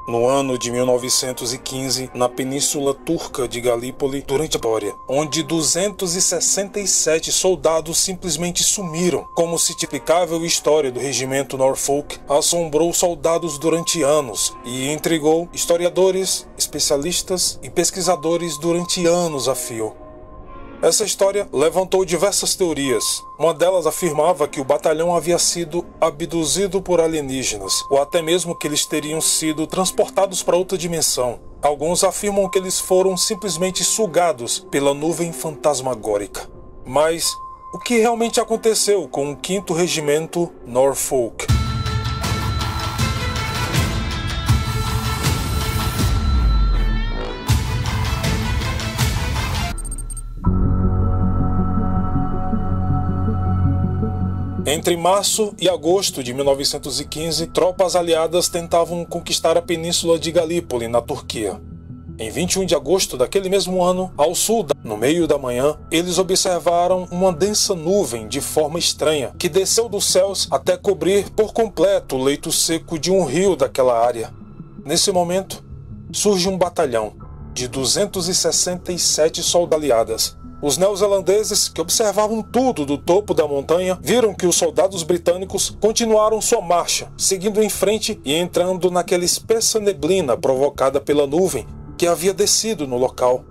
no ano de 1915, na península turca de Galípoli, durante a vitória, onde 267 soldados simplesmente sumiram. Como se tipicável história do regimento Norfolk assombrou soldados durante anos e intrigou historiadores, especialistas e pesquisadores durante anos a fio. Essa história levantou diversas teorias. Uma delas afirmava que o batalhão havia sido abduzido por alienígenas, ou até mesmo que eles teriam sido transportados para outra dimensão. Alguns afirmam que eles foram simplesmente sugados pela nuvem fantasmagórica. Mas o que realmente aconteceu com o 5º Regimento Norfolk? Entre março e agosto de 1915, tropas aliadas tentavam conquistar a península de Galípoli, na Turquia. Em 21 de agosto daquele mesmo ano, ao sul, no meio da manhã, eles observaram uma densa nuvem de forma estranha, que desceu dos céus até cobrir por completo o leito seco de um rio daquela área. Nesse momento, surge um batalhão de 267 soldados aliadas. Os neozelandeses, que observavam tudo do topo da montanha, viram que os soldados britânicos continuaram sua marcha, seguindo em frente e entrando naquela espessa neblina provocada pela nuvem que havia descido no local.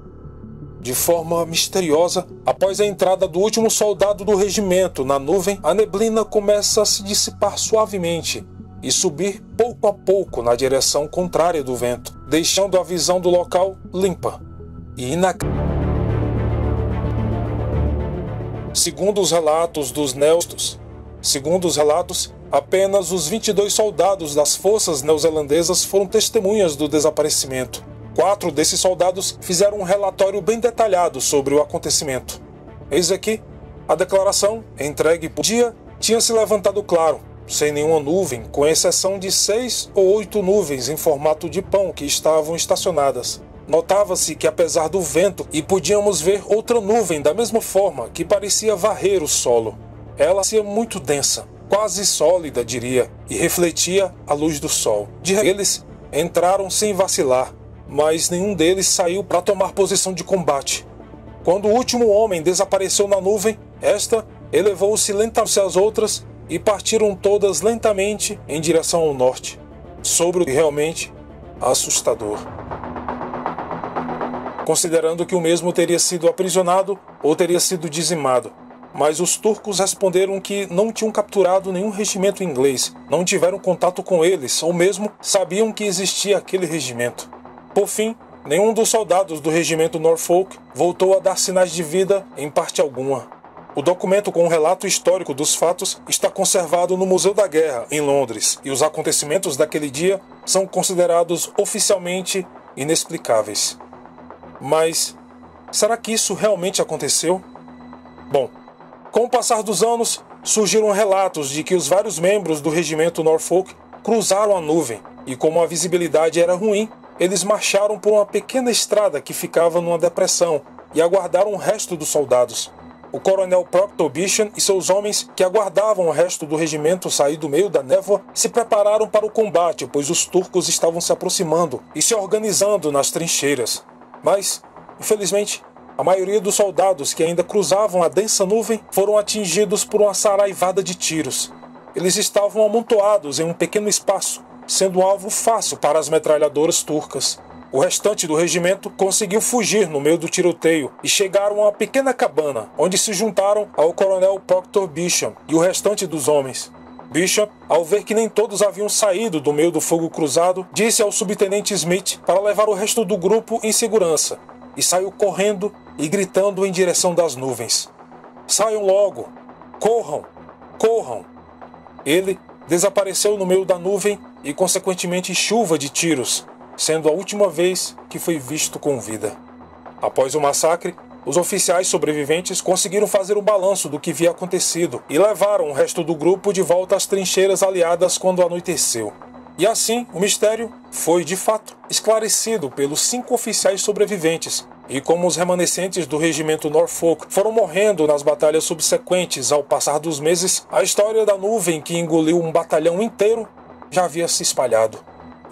De forma misteriosa, após a entrada do último soldado do regimento na nuvem, a neblina começa a se dissipar suavemente e subir pouco a pouco na direção contrária do vento, deixando a visão do local limpa e inacreditável. Segundo os relatos, apenas os 22 soldados das forças neozelandesas foram testemunhas do desaparecimento. 4 desses soldados fizeram um relatório bem detalhado sobre o acontecimento. Eis aqui a declaração entregue por dia tinha se levantado claro, sem nenhuma nuvem, com exceção de 6 ou 8 nuvens em formato de pão que estavam estacionadas. Notava-se que apesar do vento, e podíamos ver outra nuvem da mesma forma, que parecia varrer o solo. Ela parecia muito densa, quase sólida, diria, e refletia a luz do sol. Eles entraram sem vacilar, mas nenhum deles saiu para tomar posição de combate. Quando o último homem desapareceu na nuvem, esta elevou-se lentamente às outras e partiram todas lentamente em direção ao norte, sobre o que realmente assustador, considerando que o mesmo teria sido aprisionado ou teria sido dizimado. Mas os turcos responderam que não tinham capturado nenhum regimento inglês, não tiveram contato com eles, ou mesmo sabiam que existia aquele regimento. Por fim, nenhum dos soldados do regimento Norfolk voltou a dar sinais de vida em parte alguma. O documento com um relato histórico dos fatos está conservado no Museu da Guerra, em Londres, e os acontecimentos daquele dia são considerados oficialmente inexplicáveis. Mas será que isso realmente aconteceu? Bom, com o passar dos anos, surgiram relatos de que os vários membros do regimento Norfolk cruzaram a nuvem e, como a visibilidade era ruim, eles marcharam por uma pequena estrada que ficava numa depressão e aguardaram o resto dos soldados. O coronel Proctor Bisham e seus homens, que aguardavam o resto do regimento sair do meio da névoa, se prepararam para o combate, pois os turcos estavam se aproximando e se organizando nas trincheiras. Mas, infelizmente, a maioria dos soldados que ainda cruzavam a densa nuvem foram atingidos por uma saraivada de tiros. Eles estavam amontoados em um pequeno espaço, sendo um alvo fácil para as metralhadoras turcas. O restante do regimento conseguiu fugir no meio do tiroteio e chegaram a uma pequena cabana, onde se juntaram ao coronel Proctor Bisham e o restante dos homens. Bisham, ao ver que nem todos haviam saído do meio do fogo cruzado, disse ao subtenente Smith para levar o resto do grupo em segurança, e saiu correndo e gritando em direção das nuvens. Saiam logo! Corram! Corram! Ele desapareceu no meio da nuvem e, consequentemente, chuva de tiros, sendo a última vez que foi visto com vida. Após o massacre, os oficiais sobreviventes conseguiram fazer um balanço do que havia acontecido e levaram o resto do grupo de volta às trincheiras aliadas quando anoiteceu. E assim, o mistério foi, de fato, esclarecido pelos 5 oficiais sobreviventes, e como os remanescentes do regimento Norfolk foram morrendo nas batalhas subsequentes ao passar dos meses, a história da nuvem que engoliu um batalhão inteiro já havia se espalhado.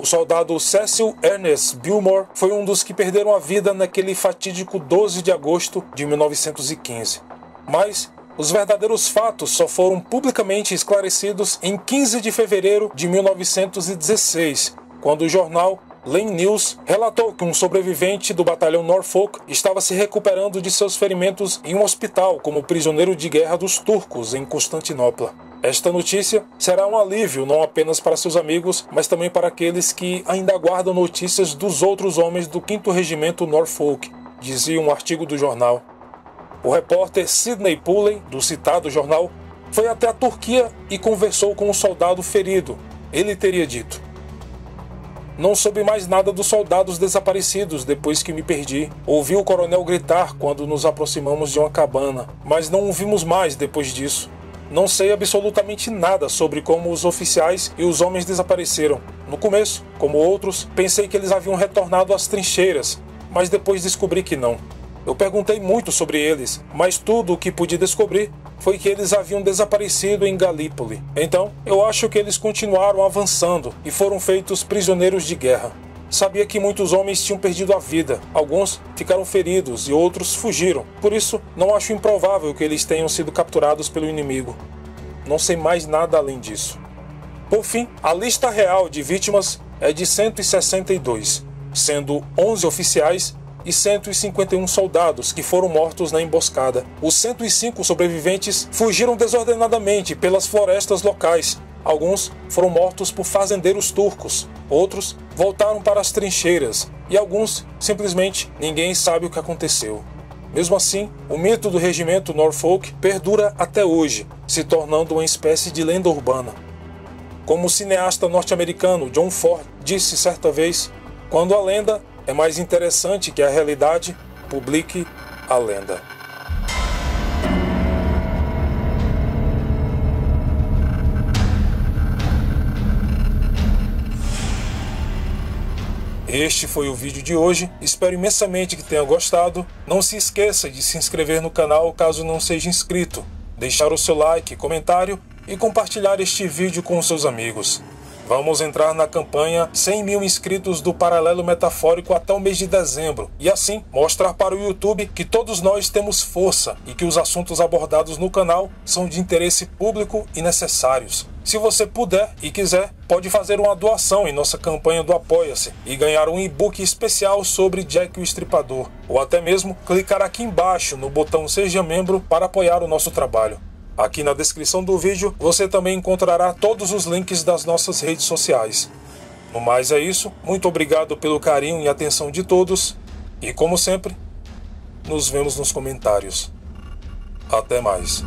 O soldado Cecil Ernest Bilmore foi um dos que perderam a vida naquele fatídico 12 de agosto de 1915. Mas os verdadeiros fatos só foram publicamente esclarecidos em 15 de fevereiro de 1916, quando o jornal Lane News relatou que um sobrevivente do batalhão Norfolk estava se recuperando de seus ferimentos em um hospital como prisioneiro de guerra dos turcos em Constantinopla. Esta notícia será um alívio não apenas para seus amigos, mas também para aqueles que ainda aguardam notícias dos outros homens do 5º Regimento Norfolk, dizia um artigo do jornal. O repórter Sidney Pooley, do citado jornal, foi até a Turquia e conversou com um soldado ferido. Ele teria dito: "Não soube mais nada dos soldados desaparecidos depois que me perdi. Ouvi o coronel gritar quando nos aproximamos de uma cabana, mas não o vimos mais depois disso. Não sei absolutamente nada sobre como os oficiais e os homens desapareceram. No começo, como outros, pensei que eles haviam retornado às trincheiras, mas depois descobri que não. Eu perguntei muito sobre eles, mas tudo o que pude descobrir foi que eles haviam desaparecido em Galípoli. Então, eu acho que eles continuaram avançando e foram feitos prisioneiros de guerra. Sabia que muitos homens tinham perdido a vida, alguns ficaram feridos e outros fugiram. Por isso, não acho improvável que eles tenham sido capturados pelo inimigo. Não sei mais nada além disso." Por fim, a lista real de vítimas é de 162, sendo 11 oficiais e 151 soldados que foram mortos na emboscada. Os 105 sobreviventes fugiram desordenadamente pelas florestas locais. Alguns foram mortos por fazendeiros turcos, outros voltaram para as trincheiras e alguns, simplesmente, ninguém sabe o que aconteceu. Mesmo assim, o mito do regimento Norfolk perdura até hoje, se tornando uma espécie de lenda urbana. Como o cineasta norte-americano John Ford disse certa vez: "Quando a lenda é mais interessante que a realidade, publique a lenda." Este foi o vídeo de hoje, espero imensamente que tenha gostado. Não se esqueça de se inscrever no canal caso não seja inscrito, deixar o seu like, comentário e compartilhar este vídeo com seus amigos. Vamos entrar na campanha 100 mil inscritos do Paralelo Metafórico até o mês de dezembro e assim mostrar para o YouTube que todos nós temos força e que os assuntos abordados no canal são de interesse público e necessários. Se você puder e quiser, pode fazer uma doação em nossa campanha do Apoia-se e ganhar um e-book especial sobre Jack o Estripador, ou até mesmo clicar aqui embaixo no botão Seja Membro para apoiar o nosso trabalho. Aqui na descrição do vídeo você também encontrará todos os links das nossas redes sociais. No mais é isso, muito obrigado pelo carinho e atenção de todos e, como sempre, nos vemos nos comentários. Até mais.